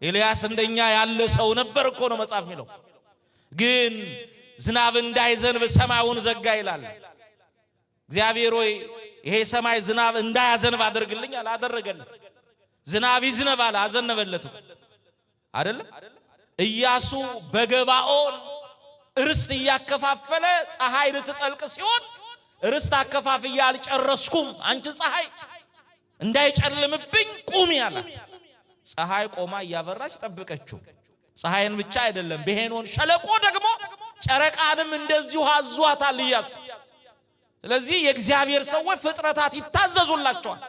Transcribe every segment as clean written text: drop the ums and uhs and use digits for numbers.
ኤልያስ እንደኛ ያለ ሰው ነበር እኮ ነው መጽሐፍ የሚለው። ግን ዝናብ እንዳይዘንብ ሰማዩን ዘጋ ይላል። እግዚአብሔር ሆይ ይሄ ሰማይ ዝናብ እንዳያዘንብ አድርግልኝ አላደረገለት። ዝናብ ይዝነብ አለ፣ አዘነበለት አይደለም። ኢያሱ በገባኦን ርስት ያከፋፈለ ፀሐይ ልትጠልቅ ሲሆን ርስት አከፋፍያ አልጨረስኩም አንቺ ፀሐይ እንዳይጨልምብኝ ቁሚ አላት። ፀሐይ ቆማ ያበራች ጠብቀችው። ፀሐይን ብቻ አይደለም በሄኖን ሸለቆ ደግሞ ጨረቃንም እንደዚሁ አዟታል ኢያሱ። ስለዚህ የእግዚአብሔር ሰዎች ፍጥረታት ይታዘዙላቸዋል።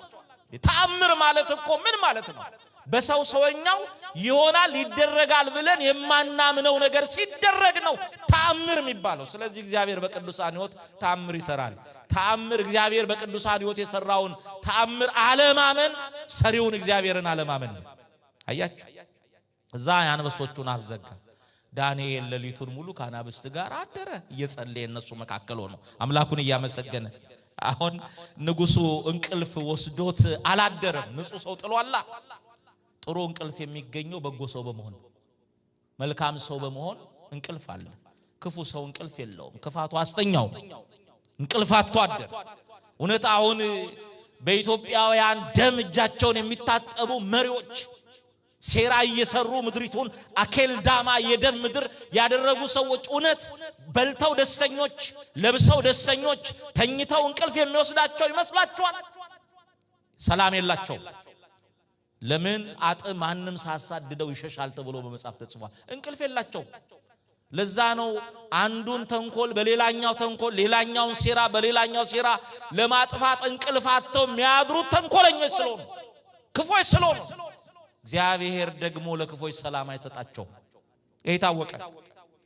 ተአምር ማለት እኮ ምን ማለት ነው? በሰው ሰውኛው ይሆናል ይደረጋል ብለን የማናምነው ነገር ሲደረግ ነው ተአምር የሚባለው። ስለዚህ እግዚአብሔር በቅዱሳን ሕይወት ተአምር ይሰራል። ተአምር እግዚአብሔር በቅዱሳን ሕይወት የሰራውን ተአምር አለማመን ሰሪውን እግዚአብሔርን አለማመን ነው። አያችሁ እዛ ያንበሶቹን አፍ ዘጋ። ዳንኤል ሌሊቱን ሙሉ ከአናብስት ጋር አደረ እየጸለየ እነሱ መካከል ሆኖ አምላኩን እያመሰገነ። አሁን ንጉሱ እንቅልፍ ወስዶት አላደረም። ንጹህ ሰው ጥሏላ። ጥሩ እንቅልፍ የሚገኘው በጎ ሰው በመሆን መልካም ሰው በመሆን እንቅልፍ አለ። ክፉ ሰው እንቅልፍ የለውም። ክፋቱ አስተኛው እንቅልፍ አጥቶ አደረ። እውነት አሁን በኢትዮጵያውያን ደም እጃቸውን የሚታጠቡ መሪዎች ሴራ እየሰሩ ምድሪቱን አኬልዳማ የደም ምድር ያደረጉ ሰዎች እውነት በልተው ደስተኞች፣ ለብሰው ደስተኞች፣ ተኝተው እንቅልፍ የሚወስዳቸው ይመስላችኋል? ሰላም የላቸውም። ለምን? አጥም ማንም ሳሳድደው ይሸሻል ተብሎ በመጽሐፍ ተጽፏል። እንቅልፍ የላቸውም። ለዛ ነው አንዱን ተንኮል በሌላኛው ተንኮል፣ ሌላኛውን ሴራ በሌላኛው ሴራ ለማጥፋት እንቅልፍ አጥተው የሚያድሩት ተንኮለኞች ስለሆኑ ክፎች ስለሆኑ። እግዚአብሔር ደግሞ ለክፎች ሰላም አይሰጣቸው። ይሄ ታወቀ።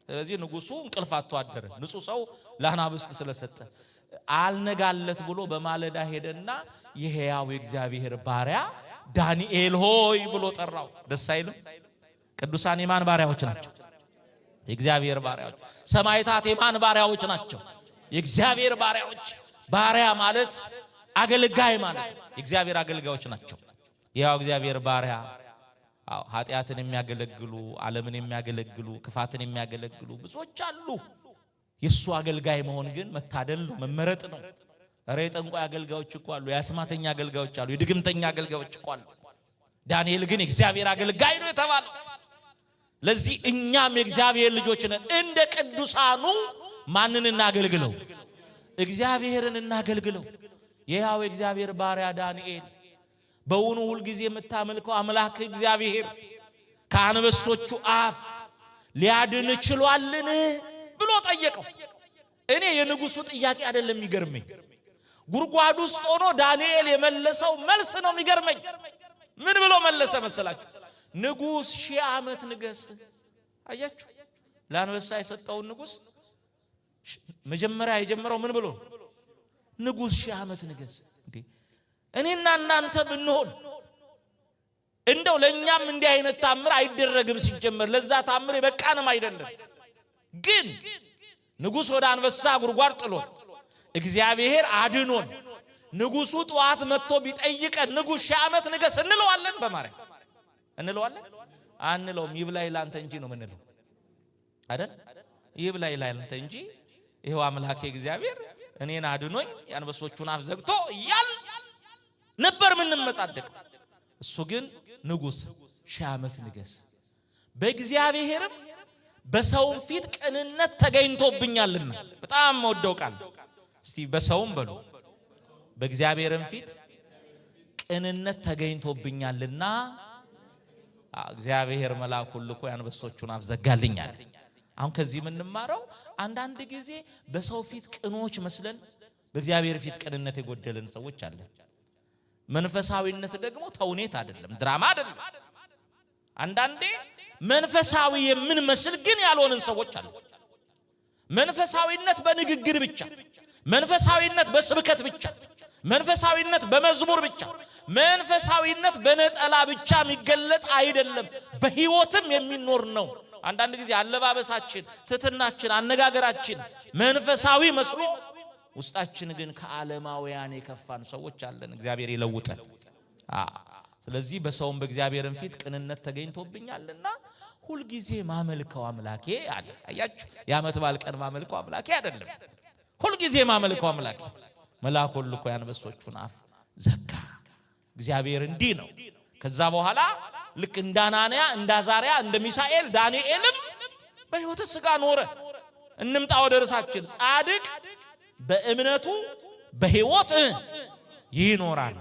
ስለዚህ ንጉሱ እንቅልፍ አጥቶ አደረ። ንጹህ ሰው ለአናብስት ስለሰጠ አልነጋለት ብሎ በማለዳ ሄደና የሕያው እግዚአብሔር ባሪያ ዳንኤል ሆይ ብሎ ጠራው። ደስ አይልም? ቅዱሳን የማን ባሪያዎች ናቸው? የእግዚአብሔር ባሪያዎች። ሰማዕታት የማን ባሪያዎች ናቸው? የእግዚአብሔር ባሪያዎች። ባሪያ ማለት አገልጋይ ማለት የእግዚአብሔር አገልጋዮች ናቸው። ያው እግዚአብሔር ባሪያ ኃጢአትን የሚያገለግሉ ዓለምን የሚያገለግሉ ክፋትን የሚያገለግሉ ብዙዎች አሉ። የሱ አገልጋይ መሆን ግን መታደል ነው፣ መመረጥ ነው። ኧረ የጠንቋይ አገልጋዮች እኮ አሉ፣ የአስማተኛ አገልጋዮች አሉ፣ የድግምተኛ አገልጋዮች እኮ አሉ። ዳንኤል ግን የእግዚአብሔር አገልጋይ ነው የተባለው። ለዚህ እኛም የእግዚአብሔር ልጆች ነን። እንደ ቅዱሳኑ ማንን እናገልግለው? እግዚአብሔርን እናገልግለው። የሕያው እግዚአብሔር ባሪያ ዳንኤል በውኑ ሁል ጊዜ የምታመልከው አምላክ እግዚአብሔር ከአንበሶቹ አፍ ሊያድን ችሏልን ብሎ ጠየቀው። እኔ የንጉሱ ጥያቄ አይደለም የሚገርመኝ፣ ጉርጓድ ውስጥ ሆኖ ዳንኤል የመለሰው መልስ ነው የሚገርመኝ። ምን ብሎ መለሰ መሰላችሁ? ንጉስ 1000 ዓመት ንገስ። አያችሁ ለአንበሳ የሰጠውን ንጉስ መጀመሪያ የጀመረው ምን ብሎ? ንጉስ 1000 ዓመት ንገስ። እንዴ እኔና እናንተ ብንሆን እንደው ለኛም እንዲህ አይነት ታምር አይደረግም። ሲጀመር ለዛ ታምር የበቃንም አይደለም። ግን ንጉስ ወደ አንበሳ ጉርጓድ ጥሎን እግዚአብሔር አድኖን ንጉሱ ጧት መጥቶ ቢጠይቀን ንጉስ 1000 ዓመት ንገስ እንለዋለን? በማርያም እንለዋለን? አንለውም። ይብላኝ ላንተ እንጂ ነው ምንለው አይደል? ይብላኝ ላንተ እንጂ ይሄው አምላኬ እግዚአብሔር እኔን አድኖኝ የአንበሶቹን አፍ ዘግቶ ይያል ነበር ምን እንመጻደቅ። እሱ ግን ንጉስ 1000 ዓመት ንገስ፣ በእግዚአብሔርም በሰውም ፊት ቅንነት ተገኝቶብኛልና። በጣም ወደው ቃል እስቲ በሰውም በሉ በእግዚአብሔርም ፊት ቅንነት ተገኝቶብኛልና እግዚአብሔር መልአኩን ልኮ የአንበሶቹን አፍ ዘጋልኛል። አሁን ከዚህ የምንማረው አንዳንድ ጊዜ በሰው ፊት ቅኖች መስለን በእግዚአብሔር ፊት ቅንነት የጎደለን ሰዎች አለን። መንፈሳዊነት ደግሞ ተውኔት አይደለም፣ ድራማ አይደለም። አንዳንዴ መንፈሳዊ የምንመስል ግን ያልሆነን ሰዎች አሉ። መንፈሳዊነት በንግግር ብቻ፣ መንፈሳዊነት በስብከት ብቻ፣ መንፈሳዊነት በመዝሙር ብቻ፣ መንፈሳዊነት በነጠላ ብቻ የሚገለጥ አይደለም፣ በህይወትም የሚኖር ነው። አንዳንድ ጊዜ አለባበሳችን፣ ትትናችን፣ አነጋገራችን መንፈሳዊ መስሎ ውስጣችን ግን ከዓለማውያን የከፋን ሰዎች አለን። እግዚአብሔር ይለውጠን። ስለዚህ በሰውም በእግዚአብሔርም ፊት ቅንነት ተገኝቶብኛልና ሁሉ ጊዜ ማመልከው አምላኬ አለ። አያችሁ የዓመት በዓል ቀን ማመልከው አምላኬ አይደለም፣ ሁሉ ጊዜ ማመልከው አምላኬ። መልአኩን ልኮ ያንበሶቹን አፍ ዘጋ። እግዚአብሔር እንዲህ ነው። ከዛ በኋላ ልክ እንደ አናንያ እንደ አዛርያ እንደ ሚሳኤል ዳንኤልም በሕይወተ ሥጋ ኖረ። እንምጣ ወደ ርዕሳችን። ጻድቅ በእምነቱ በሕይወት ይኖራል።